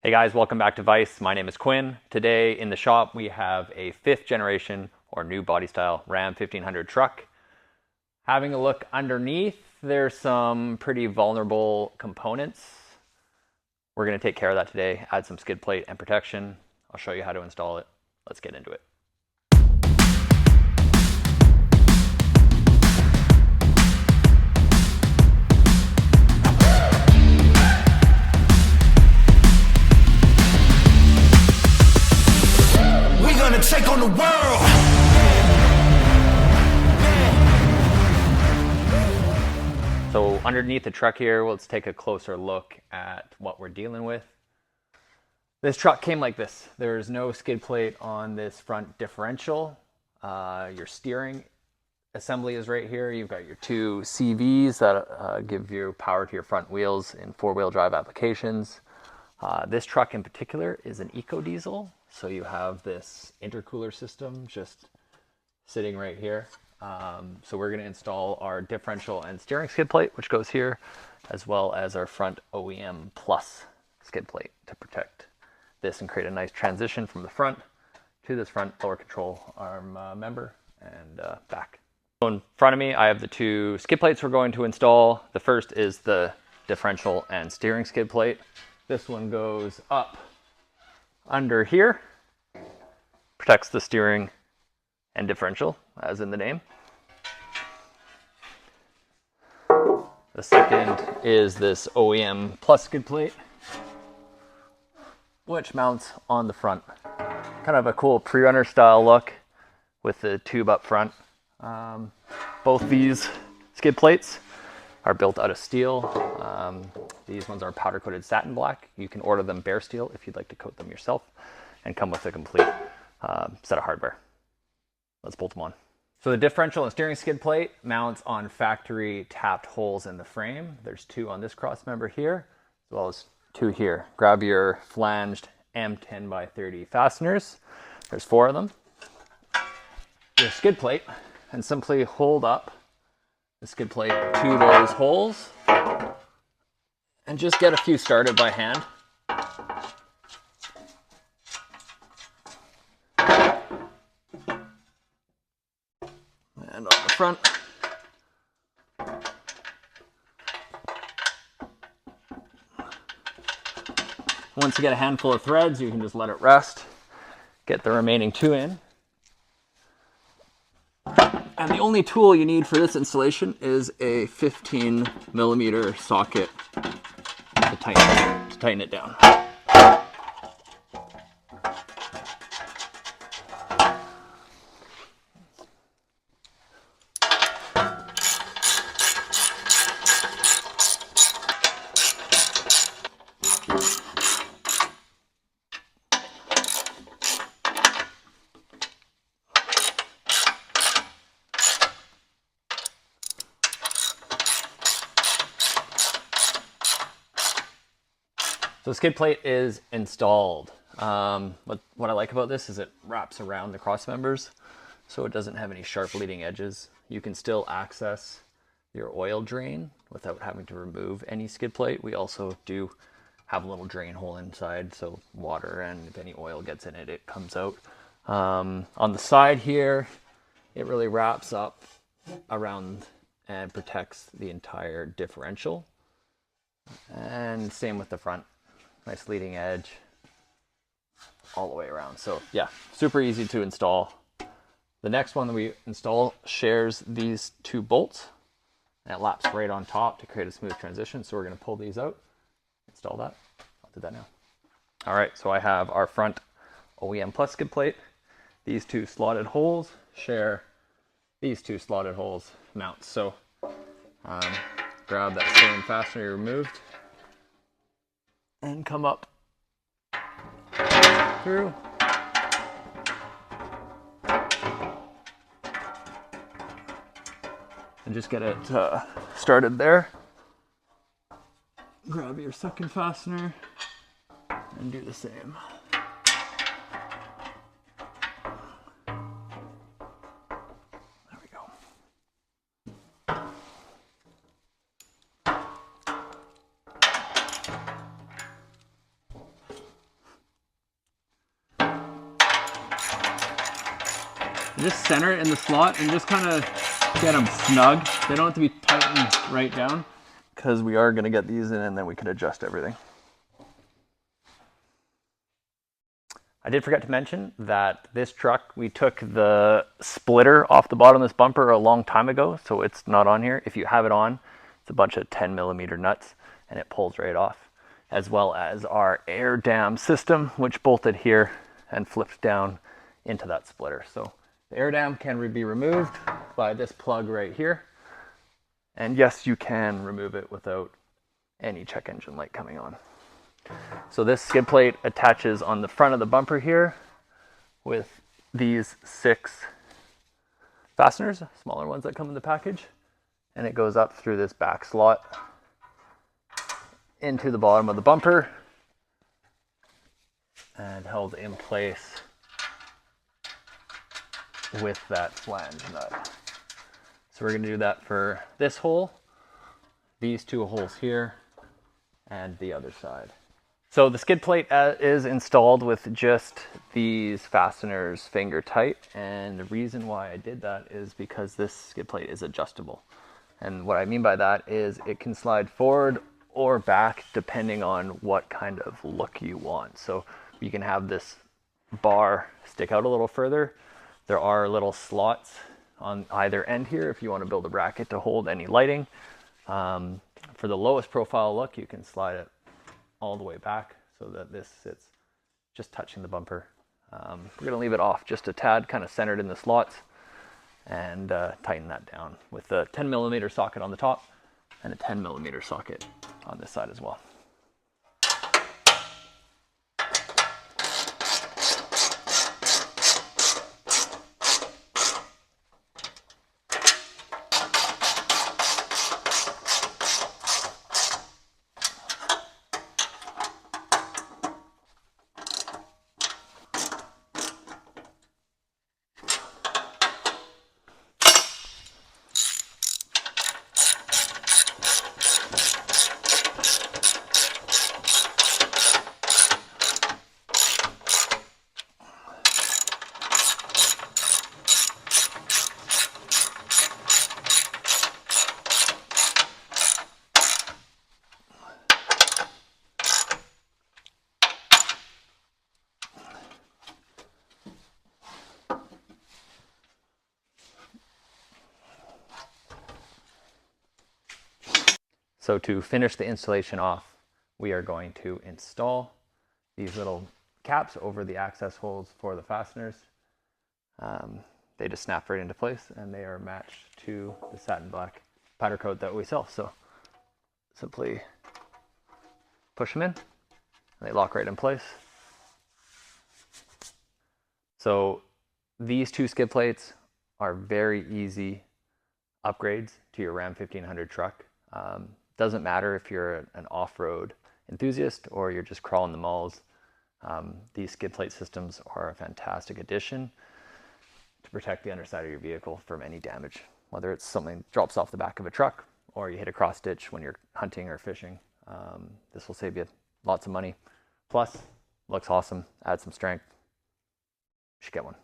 Hey guys, welcome back to Vice. My name is Quinn. Today in the shop we have a 5th generation or new body style Ram 1500 truck. Having a look underneath, there's some pretty vulnerable components. We're going to take care of that today, add some skid plate and protection. I'll show you how to install it. Let's get into it. Take on the world. So underneath the truck here, let's take a closer look at what we're dealing with. This truck came like this. There's no skid plate on this front differential. Your steering assembly is right here. You've got your two CVs that give you power to your front wheels in 4-wheel drive applications. This truck in particular is an eco diesel. So you have this intercooler system just sitting right here. So we're going to install our differential and steering skid plate, which goes here, as well as our front OEM Plus skid plate to protect this and create a nice transition from the front to this front lower control arm member and back. So in front of me, I have the two skid plates we're going to install. The first is the differential and steering skid plate. This one goes up under here, protects the steering and differential, as in the name. The second is this OEM Plus skid plate, which mounts on the front. Kind of a cool pre-runner style look with the tube up front. Both these skid plates are built out of steel. These ones are powder coated satin black. You can order them bare steel if you'd like to coat them yourself, and come with a complete set of hardware. Let's bolt them on. So the differential and steering skid plate mounts on factory tapped holes in the frame. There's 2 on this cross member here, as well as 2 here. Grab your flanged M10 by 30 fasteners. There's 4 of them. Your skid plate, and simply hold up the skid plate to those holes and just get a few started by hand. And on the front. Once you get a handful of threads, you can just let it rest. Get the remaining 2 in. And the only tool you need for this installation is a 15mm socket to tighten it down. So the skid plate is installed. What I like about this is it wraps around the cross members, so it doesn't have any sharp leading edges. You can still access your oil drain without having to remove any skid plate. We also do have a little drain hole inside, so water and if any oil gets in it, it comes out. On the side here, it really wraps up around and protects the entire differential. And same with the front. Nice leading edge all the way around. So yeah, super easy to install. The next one that we install shares these 2 bolts, and it laps right on top to create a smooth transition. So we're going to pull these out, install that. I'll do that now. All right, so I have our front OEM Plus skid plate. These 2 slotted holes share these 2 slotted holes mounts. So grab that same fastener you removed and come up through. And just get it started there. Grab your second fastener and do the same. There we go. Just center it in the slot and just kind of get them snug. They don't have to be tightened right down because we are going to get these in and then we can adjust everything. I did forget to mention that this truck, we took the splitter off the bottom of this bumper a long time ago, so it's not on here. If you have it on, it's a bunch of 10mm nuts and it pulls right off, as well as our air dam system, which bolted here and flipped down into that splitter. So the air dam can be removed by this plug right here. And yes, you can remove it without any check engine light coming on. So this skid plate attaches on the front of the bumper here with these 6 fasteners, smaller ones that come in the package, and it goes up through this back slot into the bottom of the bumper and held in place with that flange nut. So we're going to do that for this hole, these 2 holes here, and the other side. So the skid plate is installed with just these fasteners finger tight, and the reason why I did that is because this skid plate is adjustable. And what I mean by that is it can slide forward or back depending on what kind of look you want. So you can have this bar stick out a little further. There are little slots on either end here if you want to build a bracket to hold any lighting. For the lowest profile look, you can slide it all the way back so that this sits just touching the bumper. We're going to leave it off just a tad, kind of centered in the slots, and tighten that down with a 10mm socket on the top and a 10mm socket on this side as well. So to finish the installation off, we are going to install these little caps over the access holes for the fasteners. They just snap right into place and they are matched to the satin black powder coat that we sell. So simply push them in and they lock right in place. So these 2 skid plates are very easy upgrades to your Ram 1500 truck. Doesn't matter if you're an off-road enthusiast or you're just crawling the malls. These skid plate systems are a fantastic addition to protect the underside of your vehicle from any damage, whether it's something drops off the back of a truck or you hit a cross ditch when you're hunting or fishing. This will save you lots of money. Plus, looks awesome, adds some strength. You should get one.